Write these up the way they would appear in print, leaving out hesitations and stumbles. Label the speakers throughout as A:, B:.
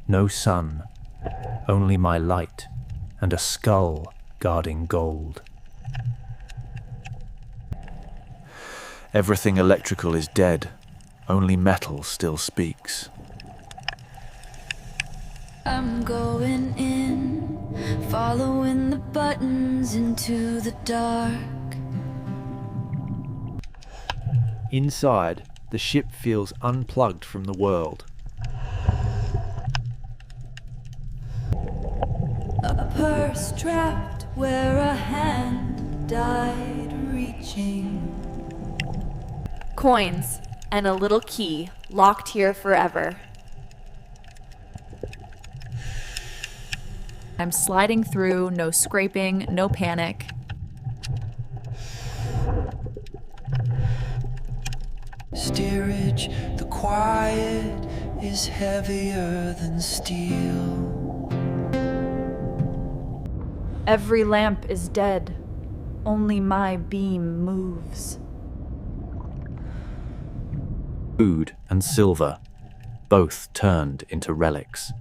A: No sun, only my light, and a skull guarding gold.
B: Everything electrical is dead. Only metal still speaks.
C: I'm going in, following the buttons into the dark.
D: Inside, the ship feels unplugged from the world.
C: A purse trapped where a hand died reaching.
E: Coins and a little key locked here forever.
F: I'm sliding through, no scraping, no panic.
G: Steerage, the quiet is heavier than steel.
F: Every lamp is dead. Only my beam moves.
A: Food and silver, both turned into relics.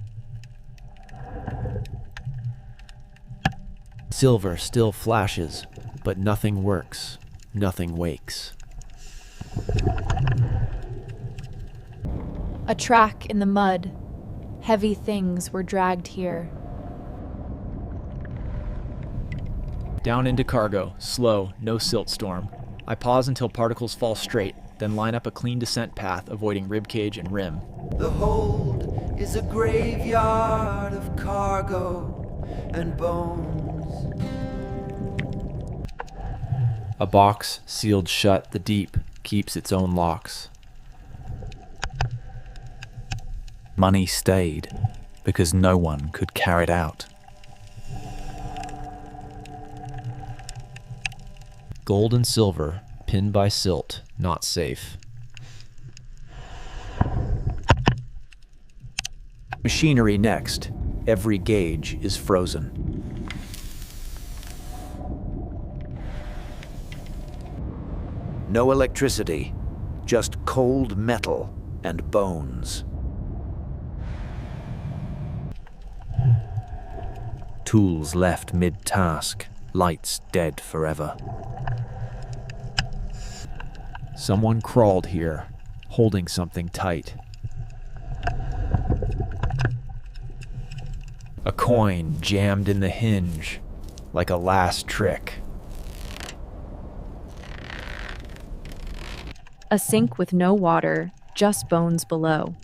D: Silver still flashes, but nothing works, nothing wakes.
F: A track in the mud. Heavy things were dragged here.
H: Down into cargo, slow, no silt storm. I pause until particles fall straight, then line up a clean descent path, avoiding ribcage and rim.
G: The hold is a graveyard of cargo and bones.
D: A box sealed shut, the deep keeps its own locks.
A: Money stayed because no one could carry it out.
D: Gold and silver, pinned by silt, not safe.
A: Machinery next. Every gauge is frozen. No electricity, just cold metal and bones. Tools left mid-task, lights dead forever.
D: Someone crawled here, holding something tight. A coin jammed in the hinge, like a last trick.
E: A sink with no water, just bones below.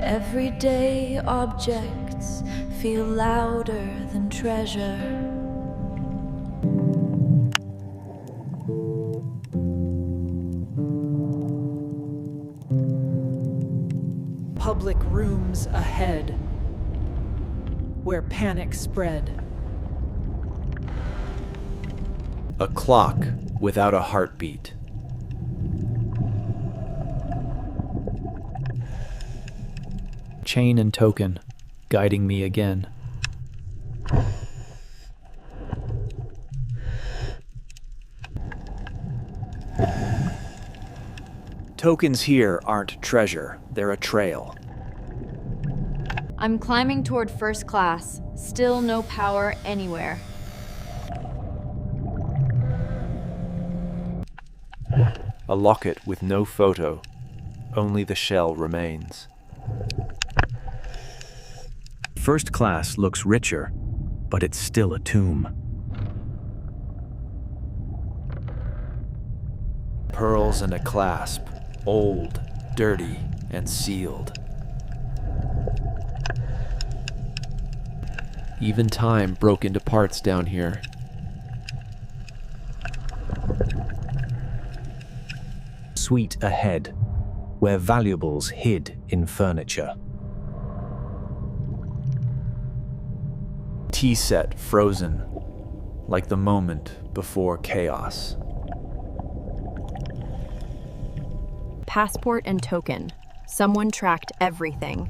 C: Everyday objects feel louder than treasure.
I: Public rooms ahead, where panic spread.
D: A clock without a heartbeat.
A: Chain and token, guiding me again. Tokens here aren't treasure, they're a trail.
E: I'm climbing toward first class, still no power anywhere.
D: A locket with no photo, only the shell remains.
A: First class looks richer, but it's still a tomb.
D: Pearls and a clasp, old, dirty, and sealed. Even time broke into parts down here.
A: Suite ahead, where valuables hid in furniture.
D: Tea set frozen, like the moment before chaos.
E: Passport and token. Someone tracked everything.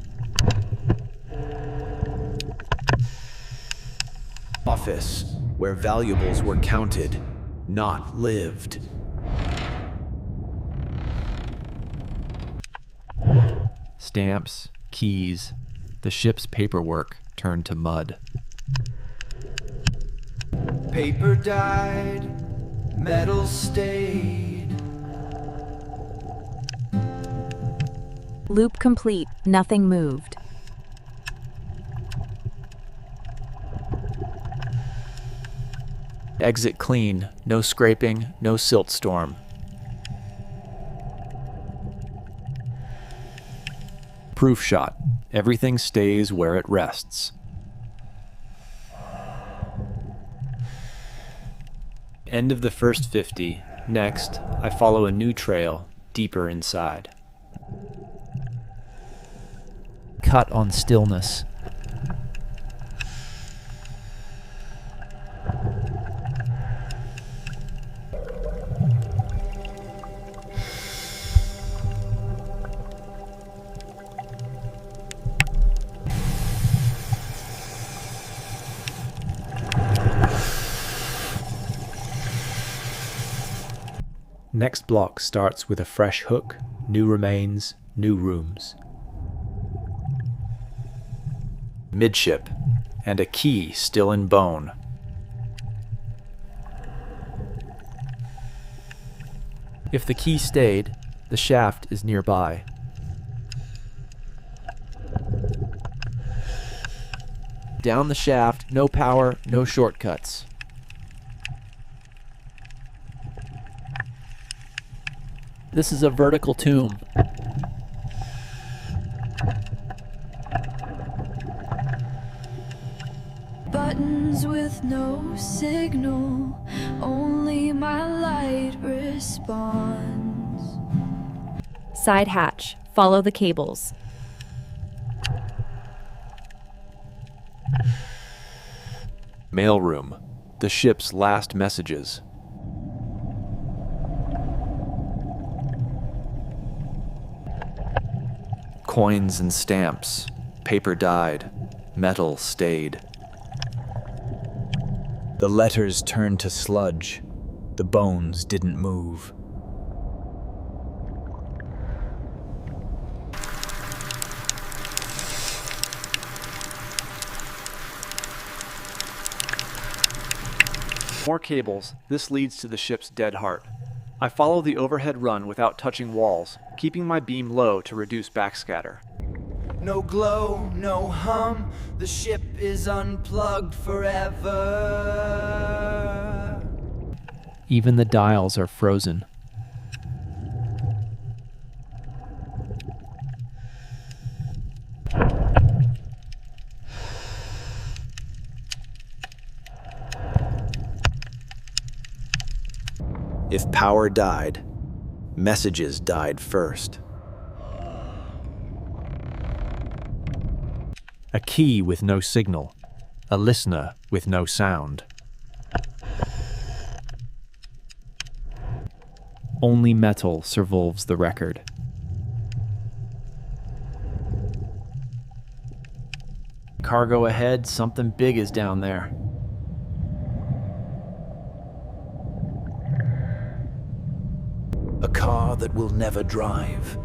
D: Office, where valuables were counted, not lived.
H: Stamps, keys, the ship's paperwork turned to mud.
G: Paper dyed, metal stayed.
J: Loop complete. Nothing moved.
H: Exit clean. No scraping, no silt storm. Proof shot. Everything stays where it rests. End of the first 50. Next, I follow a new trail, deeper inside. Cut on stillness. Next block starts with a fresh hook, new remains, new rooms. Midship, and a key still in bone. If the key stayed, the shaft is nearby. Down the shaft, no power, no shortcuts. This is a vertical tomb.
C: Buttons with no signal, only my light responds.
J: Side hatch. Follow the cables.
D: Mailroom. The ship's last messages. Coins and stamps. Paper dyed. Metal stayed.
A: The letters turned to sludge. The bones didn't move.
H: More cables. This leads to the ship's dead heart. I follow the overhead run without touching walls, keeping my beam low to reduce backscatter.
G: No glow, no hum, the ship is unplugged forever.
H: Even the dials are frozen.
B: If power died, messages died first.
A: A key with no signal. A listener with no sound.
H: Only metal survives the record. Cargo ahead, something big is down there.
B: A car that will never drive,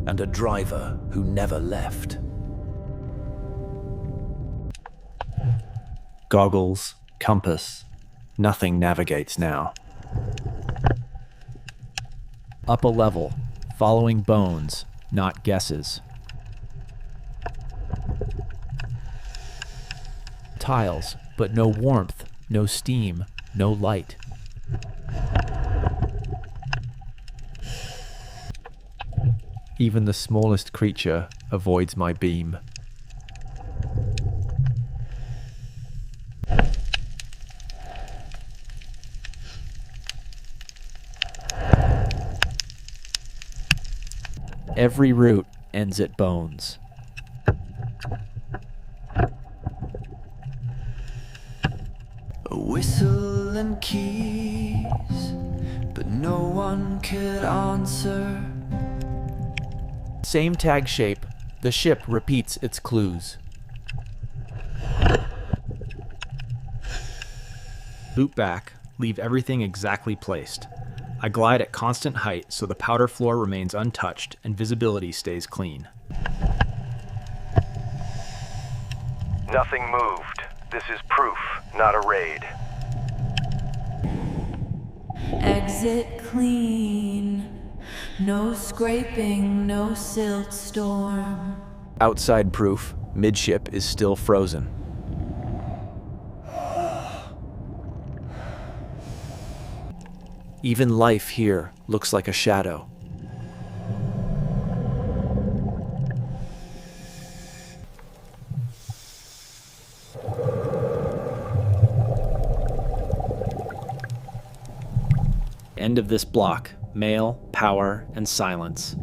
B: and a driver who never left.
A: Goggles, compass. Nothing navigates now.
H: Up a level, following bones, not guesses. Tiles, but no warmth, no steam, no light. Even the smallest creature avoids my beam. Every route ends at bones.
G: A whistle and keys, but no one could answer.
H: Same tag shape, the ship repeats its clues. Loop back, leave everything exactly placed. I glide at constant height so the powder floor remains untouched and visibility stays clean.
K: Nothing moved. This is proof, not a raid.
C: Exit clean. No scraping, no silt storm.
D: Outside proof, midship is still frozen. Even life here looks like a shadow.
H: End of this block. Mail, power, and silence.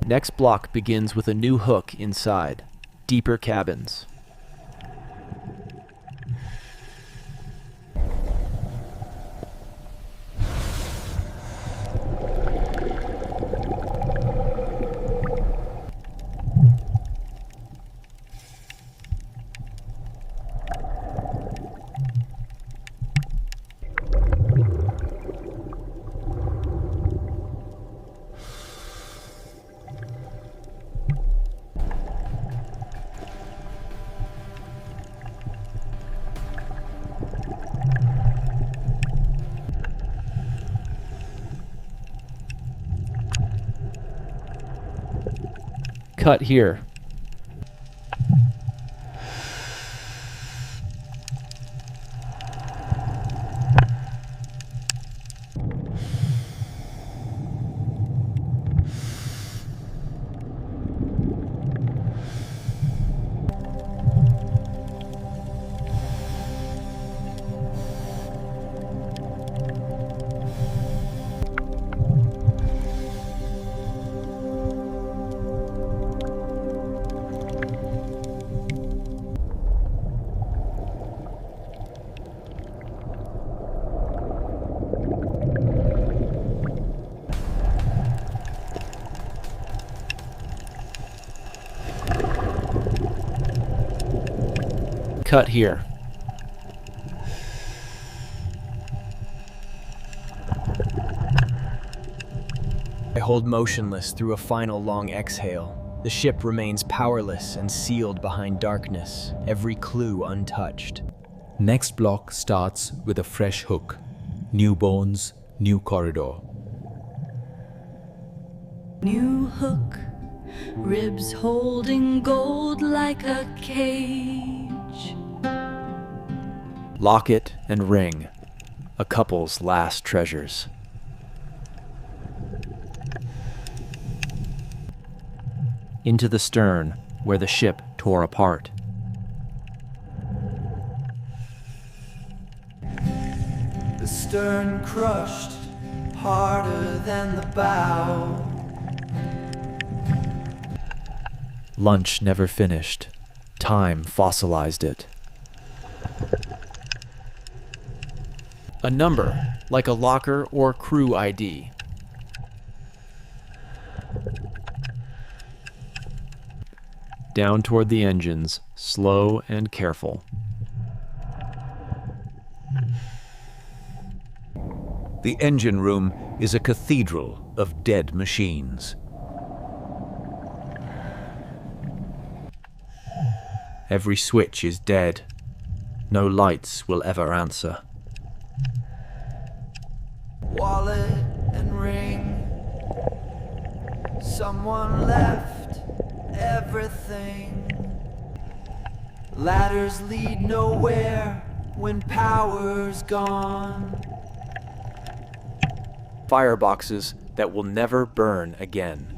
H: Next block begins with a new hook inside. Deeper cabins. Cut here. Cut here. I hold motionless through a final long exhale. The ship remains powerless and sealed behind darkness, every clue untouched.
B: Next block starts with a fresh hook. New bones, new corridor.
C: New hook, ribs holding gold like a cage.
D: Locket and ring, a couple's last treasures. Into the stern, where the ship tore apart.
G: The stern crushed harder than the bow.
D: Lunch never finished. Time fossilized it.
H: A number, like a locker or crew ID.
D: Down toward the engines, slow and careful.
B: The engine room is a cathedral of dead machines.
A: Every switch is dead. No lights will ever answer.
G: Wallet and ring. Someone left everything. Ladders lead nowhere when power's gone.
D: Fireboxes that will never burn again.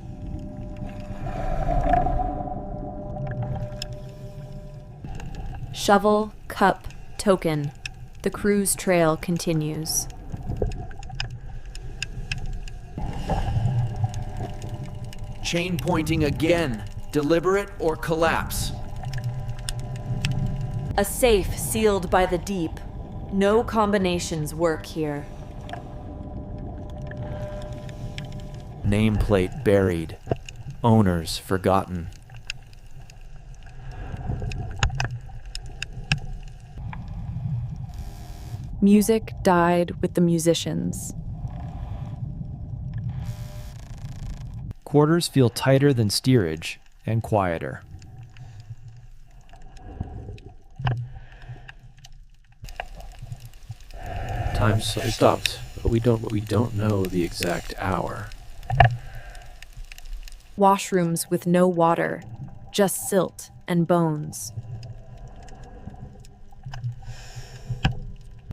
J: Shovel, cup, token. The crew's trail continues.
G: Chain pointing again. Deliberate or collapse.
F: A safe sealed by the deep. No combinations work here.
D: Nameplate buried. Owners forgotten.
F: Music died with the musicians.
H: Quarters feel tighter than steerage and quieter.
D: Time stopped, but we don't know the exact hour.
J: Washrooms with no water, just silt and bones.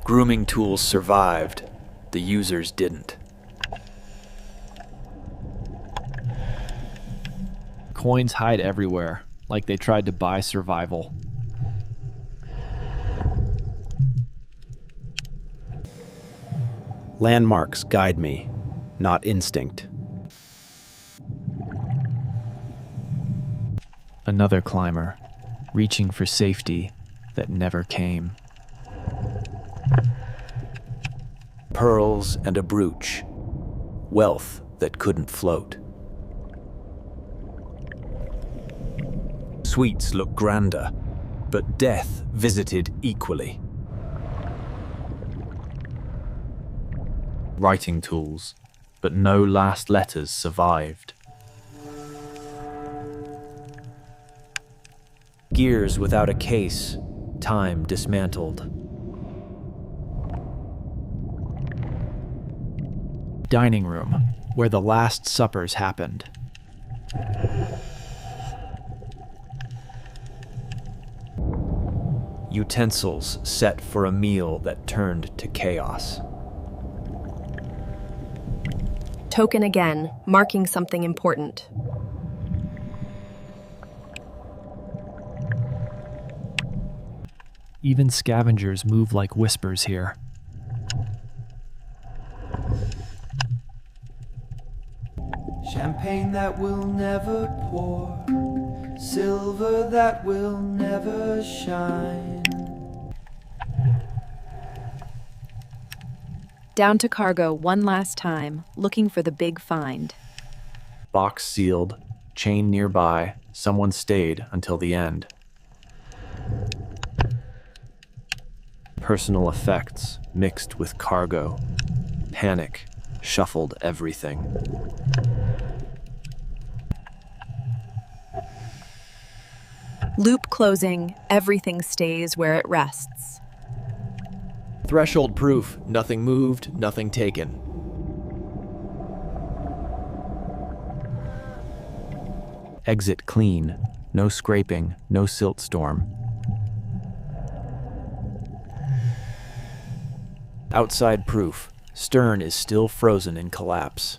D: Grooming tools survived, the users didn't.
H: Coins hide everywhere, like they tried to buy survival.
L: Landmarks guide me, not instinct.
H: Another climber, reaching for safety that never came.
B: Pearls and a brooch. Wealth that couldn't float. Sweets look grander, but death visited equally.
A: Writing tools, but no last letters survived.
B: Gears without a case, time dismantled.
H: Dining room, where the last suppers happened.
B: Utensils set for a meal that turned to chaos.
M: Token again, marking something important.
H: Even scavengers move like whispers here.
G: Champagne that will never pour, silver that will never shine.
J: Down to cargo one last time, looking for the big find.
A: Box sealed, chain nearby, someone stayed until the end. Personal effects mixed with cargo. Panic shuffled everything.
M: Loop closing, everything stays where it rests.
H: Threshold proof, nothing moved, nothing taken.
A: Exit clean, no scraping, no silt storm.
B: Outside proof, stern is still frozen in collapse.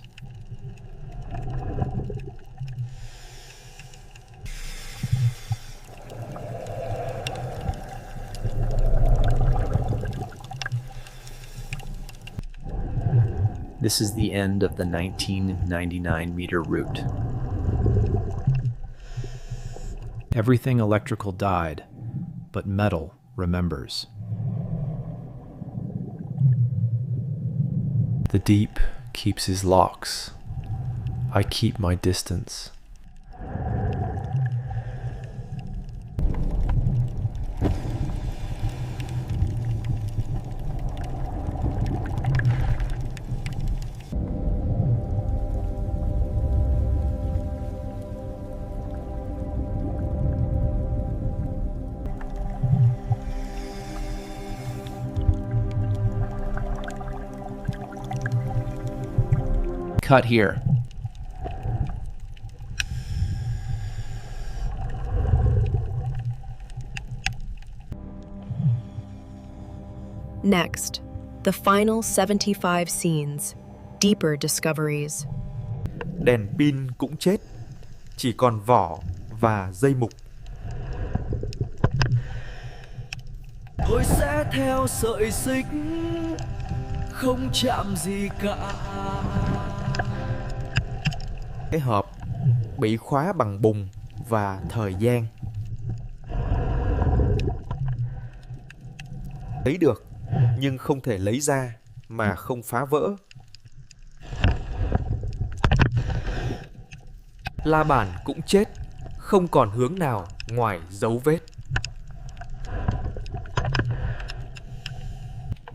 A: This is the end of the 1999-meter route.
H: Everything electrical died, but metal remembers.
A: The deep keeps his locks. I keep my distance.
H: Cut here.
M: Next, the final 75 scenes, deeper discoveries.
N: Đèn pin cũng chết, chỉ còn vỏ và dây mục.
G: Tôi sẽ theo sợi xích, không chạm gì cả.
N: Cái hộp bị khóa bằng bùn và thời gian. Lấy được, nhưng không thể lấy ra mà không phá vỡ. La bàn cũng chết, không còn hướng nào ngoài dấu vết.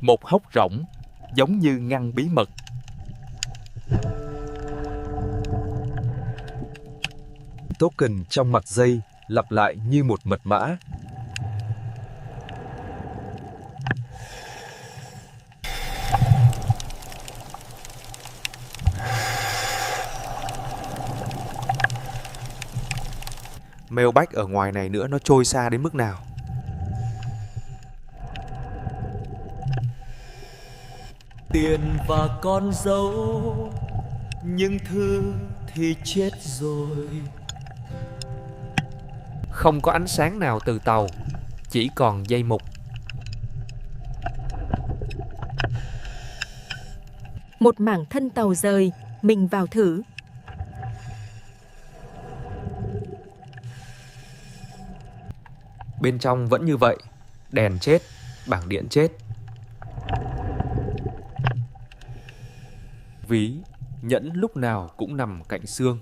N: Một hốc rỗng, giống như ngăn bí mật.
O: Token trong mặt dây lặp lại như một mật mã.
N: Mailbag ở ngoài này nữa, nó trôi xa đến mức nào?
G: Tiền và con dấu, nhưng thư thì chết rồi.
N: Không có ánh sáng nào từ tàu, chỉ còn dây mục.
M: Một mảng thân tàu rời, mình vào thử.
N: Bên trong vẫn như vậy, đèn chết, bảng điện chết. Ví, nhẫn lúc nào cũng nằm cạnh xương.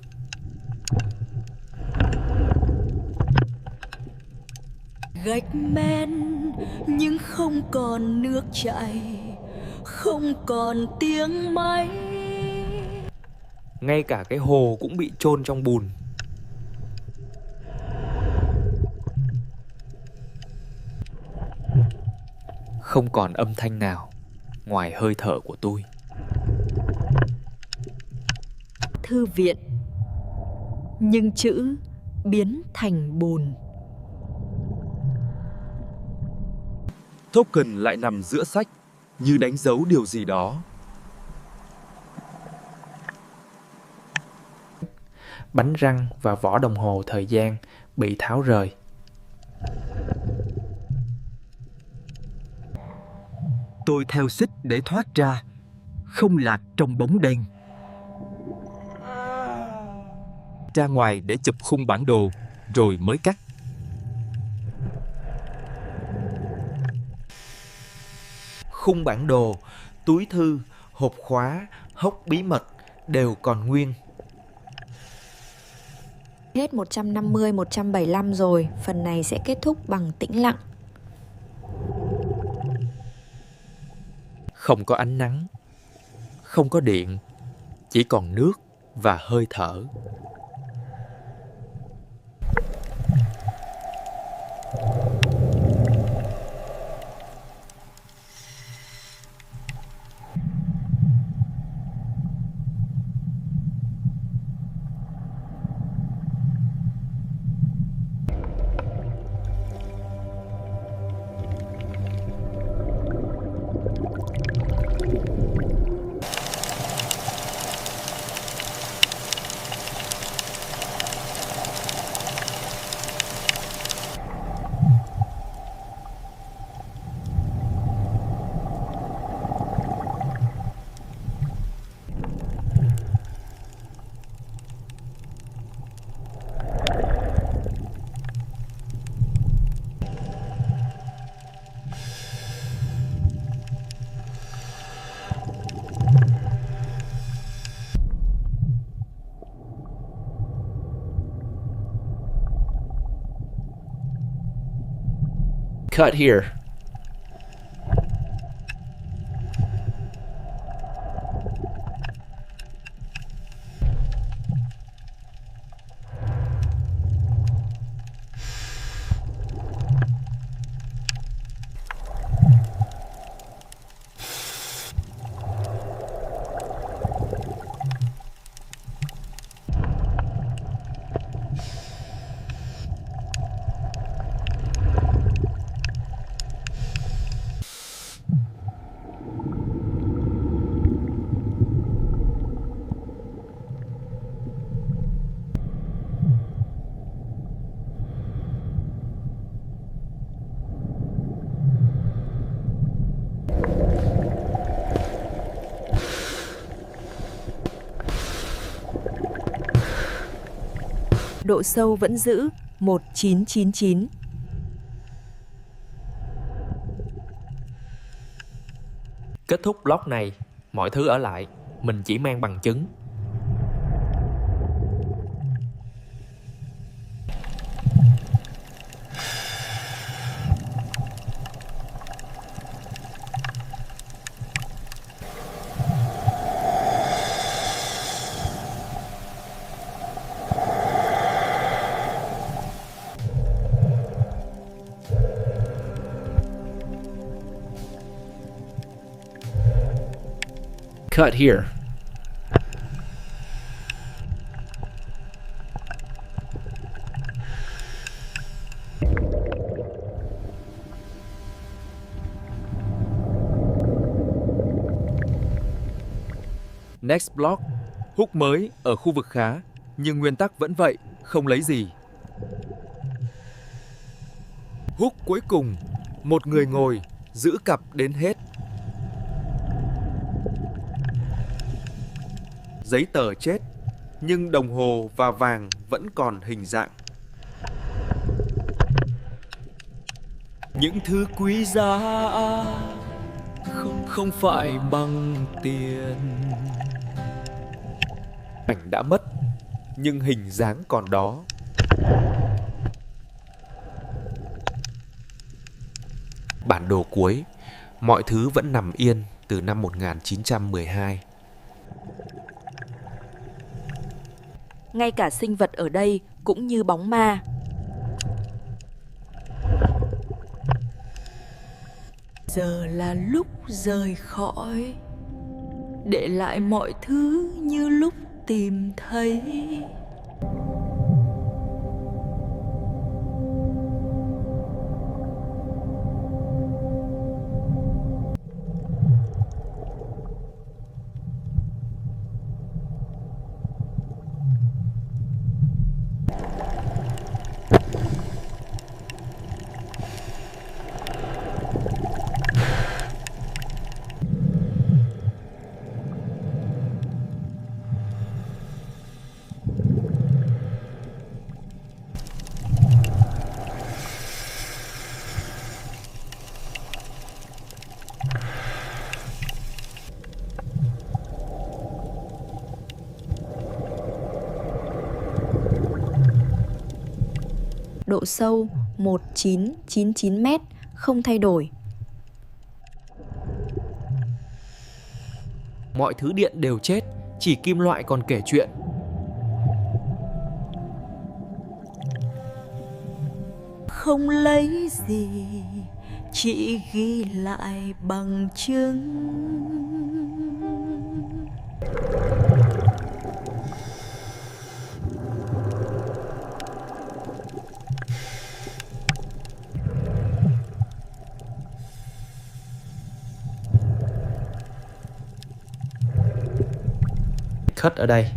C: Gạch men nhưng không còn nước chảy, không còn tiếng máy.
N: Ngay cả cái hồ cũng bị chôn trong bùn. Không còn âm thanh nào ngoài hơi thở của tôi.
M: Thư viện, nhưng chữ biến thành bùn.
O: Token lại nằm giữa sách, như đánh dấu điều gì đó.
H: Bánh răng và vỏ đồng hồ thời gian bị tháo rời.
P: Tôi theo xích để thoát ra, không lạc trong bóng đen. Ra ngoài để chụp khung bản đồ, rồi mới cắt.
G: Khung bản đồ, túi thư, hộp khóa, hốc bí mật đều còn nguyên.
Q: Hết 150-175 rồi, phần này sẽ kết thúc bằng tĩnh lặng.
N: Không có ánh nắng, không có điện, chỉ còn nước và hơi thở.
H: Cut here.
M: Độ sâu vẫn giữ 1999.
N: Kết thúc block này, mọi thứ ở lại, mình chỉ mang bằng chứng.
H: Cut here.
O: Next block, hook mới ở khu vực khá, nhưng nguyên tắc vẫn vậy, không lấy gì. Hook cuối cùng, một người ngồi, giữ cặp đến hết. Giấy tờ chết, nhưng đồng hồ và vàng vẫn còn hình dạng.
G: Những thứ quý giá không phải bằng tiền.
O: Ảnh đã mất, nhưng hình dáng còn đó.
N: Bản đồ cuối, mọi thứ vẫn nằm yên từ năm 1912.
Q: Ngay cả sinh vật ở đây cũng như bóng ma. Giờ là lúc rời khỏi, để lại mọi thứ như lúc tìm thấy. Độ sâu 1999 m, không thay đổi.
N: Mọi thứ điện đều chết, chỉ kim loại còn kể chuyện.
C: Không lấy gì, chỉ ghi lại bằng chứng.
N: Cut ở đây.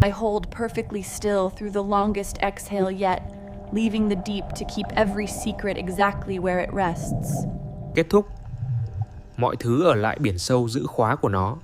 F: I hold perfectly still through the longest exhale yet, leaving the deep to keep every secret exactly where it rests.
N: Kết thúc. Mọi thứ ở lại biển sâu giữ khóa của nó.